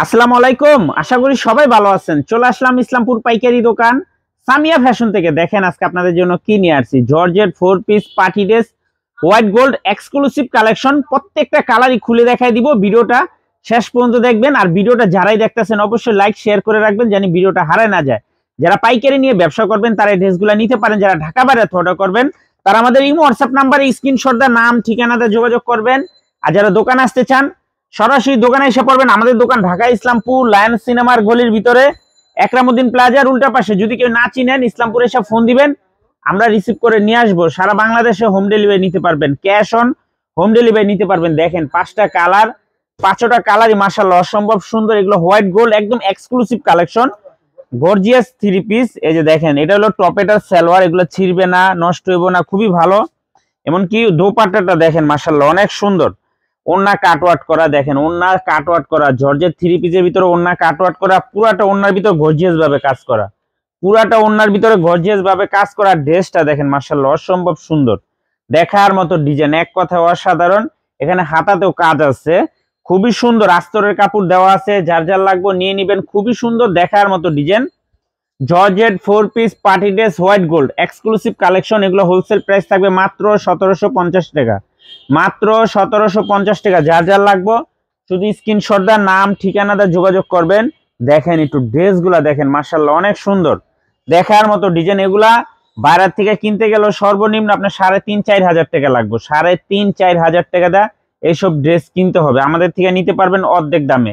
আসসালামু আলাইকুম। আশা করি সবাই ভালো আছেন। চলে আসলাম ইসলামপুর পাইকারি দোকান সামিয়া ফ্যাশন থেকে। দেখেন আজকে আপনাদের জন্য কি নিয়ে আসছি। Georgette 4 piece party dress white gold exclusive collection. প্রত্যেকটা কালারই খুলে দেখাই দিব। ভিডিওটা শেষ পর্যন্ত দেখবেন। আর ভিডিওটা যারাই দেখতেছেন অবশ্যই লাইক শেয়ার করে রাখবেন যেন ভিডিওটা হারায় না যায়। যারা পাইকারি নিয়ে ব্যবসা করবেন তারা এই ড্রেসগুলো নিতে পারেন। যারা ঢাকা বাইরে অর্ডার করবেন তারা আমাদের ইমো হোয়াটসঅ্যাপ নাম্বারে স্ক্রিনশট দিয়ে নাম ঠিকানাতে যোগাযোগ করবেন। আর যারা দোকানে আসতে চান সরাসরি দোকানে এসে পড়বেন। আমাদের দোকান ঢাকা ইসলামপুর লায়ন সিনেমার গলির ভিতরে একরামুদ্দিন প্লাজার উল্টা পাশে। যদি কেউ না চিনেন ইসলামপুরে এসে ফোন দিবেন, আমরা রিসিভ করে নিয়ে আসবো। সারা বাংলাদেশে হোম ডেলিভারি নিতে পারবেন, ক্যাশ অন হোম ডেলিভারি নিতে পারবেন। দেখেন পাঁচটা কালার, পাঁচটা কালারই মাশাআল্লাহ অসম্ভব সুন্দর। এগুলো হোয়াইট গোল্ড একদম exclusive collection, gorgeous three piece. এই যে দেখেন এটা হলো টপেটার সালোয়ার, এগুলো ছিঁড়বে না, নষ্ট হইব না, খুবই ভালো। এমনকি দোপাট্টাটা দেখেন মাশাআল্লাহ অনেক সুন্দর। ওন্না কাটওয়ার্ক করা, দেখেন ওন্না কাটওয়ার্ক করা, জর্জেট থ্রি পিসের ভিতরে ওন্না কাটওয়ার্ক করা, পুরাটা ওন্নার ভিতর গর্জিয়াস ভাবে কাজ করা, পুরাটা ওন্নার ভিতরে গর্জিয়াস ভাবে কাজ করা। ড্রেসটা দেখেন মাশাআল্লাহ অসম্ভব সুন্দর, দেখার মতো ডিজাইন, এক কথায় অসাধারণ। এখানে হাতাতেও কাজ আছে, খুবই সুন্দর। আস্তরের কাপড় দেওয়া আছে, যার যার লাগবে নিয়ে নিবেন। খুবই সুন্দর দেখার মতো design. Georgette 4 piece party dress white gold exclusive collection. এগুলো হোলসেল প্রাইস থাকবে মাত্র 1750 টাকা, মাত্র 1750 টাকা। যার যার লাগবে শুধু স্ক্রিনশট দা নাম ঠিকানা দা যোগাযোগ করবেন। দেখেন একটু ড্রেসগুলা দেখেন মাশাআল্লাহ অনেক সুন্দর, দেখার মতো ডিজাইন। এগুলা বাইরের থেকে কিনতে গেলেও সর্বনিম্ন আপনার 3,500-4 হাজার টাকা লাগবে। 3,500-4 হাজার টাকা দা এইসব ড্রেস কিনতে হবে। আমাদের থেকে নিতে পারবেন অর্ধেক দামে,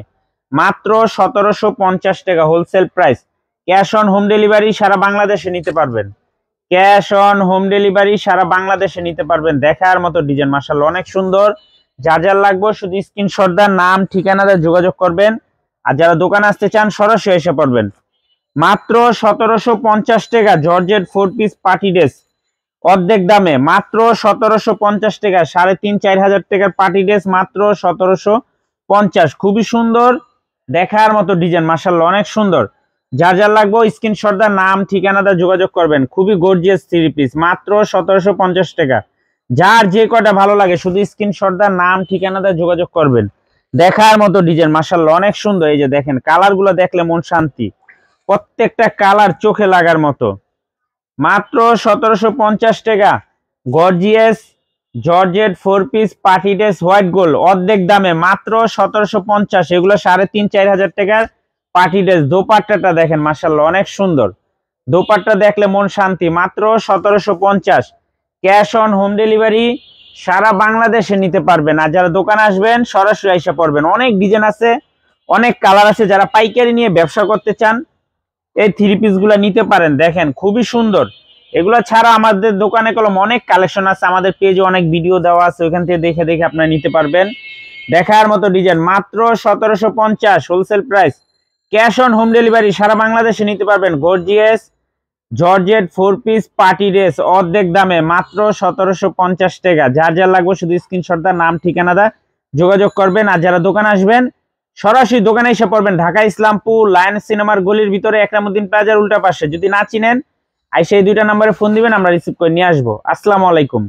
মাত্র 1750 টাকা wholesale price. Cash on home delivery সারা বাংলাদেশে নিতে পারবেন, ক্যাশ অন হোম ডেলিভারি সারা বাংলাদেশে নিতে পারবেন। দেখার মতো ডিজাইন মাশাআল্লাহ অনেক সুন্দর। যার যার লাগবে শুধু স্ক্রিনশট দা নাম ঠিকানা দিয়ে যোগাযোগ করবেন। আর যারা দোকানে আসতে চান সরাসরি এসে পড়বেন। মাত্র 1750 টাকা জর্জেট 4 পিস পার্টি ড্রেস অর্ধেক দামে, মাত্র 1750 টাকা। 3,500-4 হাজার টাকার পার্টি ড্রেস মাত্র 1750। খুবই সুন্দর, দেখার মতো ডিজাইন মাশাআল্লাহ অনেক সুন্দর। যার যার লাগবে স্ক্রিনশট দা নাম ঠিকানা দা যোগাযোগ করবেন। খুবই গর্জিয়াস থ্রি পিস মাত্র 1750 টাকা। যার যে কয়টা ভালো লাগে শুধু স্ক্রিনশট দা নাম ঠিকানা দা যোগাযোগ করবেন। দেখার মতো ডিজাইন মাশাআল্লাহ অনেক সুন্দর। এই যে দেখেন কালারগুলো দেখলে মন শান্তি, প্রত্যেকটা কালার চোখে লাগার মতো। মাত্র 1750 টাকা gorgeous georgette 4 piece party dress white gold অর্ধেক দামে, মাত্র 1750। এগুলো 3,500-4 হাজার টাকার পার্টি ড্রেস। দোপাট্টাটা দেখেন মাশাআল্লাহ অনেক সুন্দর, দোপাট্টা দেখলে মন শান্তি। মাত্র 1750। ক্যাশ অন হোম ডেলিভারি সারা বাংলাদেশে নিতে পারবেন। আর যারা দোকানে আসবেন সরাসরি এসে পড়বেন। অনেক ডিজাইন আছে, অনেক কালার আছে। যারা পাইকারি নিয়ে ব্যবসা করতে চান এই থ্রি পিস গুলা নিতে পারেন। দেখেন খুবই সুন্দর। এগুলো ছাড়া আমাদের দোকানে কলম অনেক কালেকশন আছে, আমাদের পেজে অনেক ভিডিও দেওয়া আছে, ওইখান থেকে দেখে দেখে আপনারা নিতে পারবেন। দেখার মতো ডিজাইন মাত্র 1750 wholesale price. Cash on home delivery সারা বাংলাদেশে নিতে পারবেন। Gorgeous georgette 4 piece party dress অর্ধেক দামে, মাত্র 1750 টাকা। যার যার লাগবে শুধু স্ক্রিনশট দা নাম ঠিকানা দা যোগাযোগ করবেন। আর যারা দোকানে আসবেন সরাসরি দোকানে এসে পড়বেন। ঢাকা ইসলামপুর লায়ন সিনেমার গলির ভিতরে একরামুদ্দিন প্লাজার উল্টা পাশে। যদি না চিনেন সেই দুইটা নাম্বারে ফোন দিবেন, আমরা রিসিভ করে নিয়ে আসবো। আসসালামু আলাইকুম।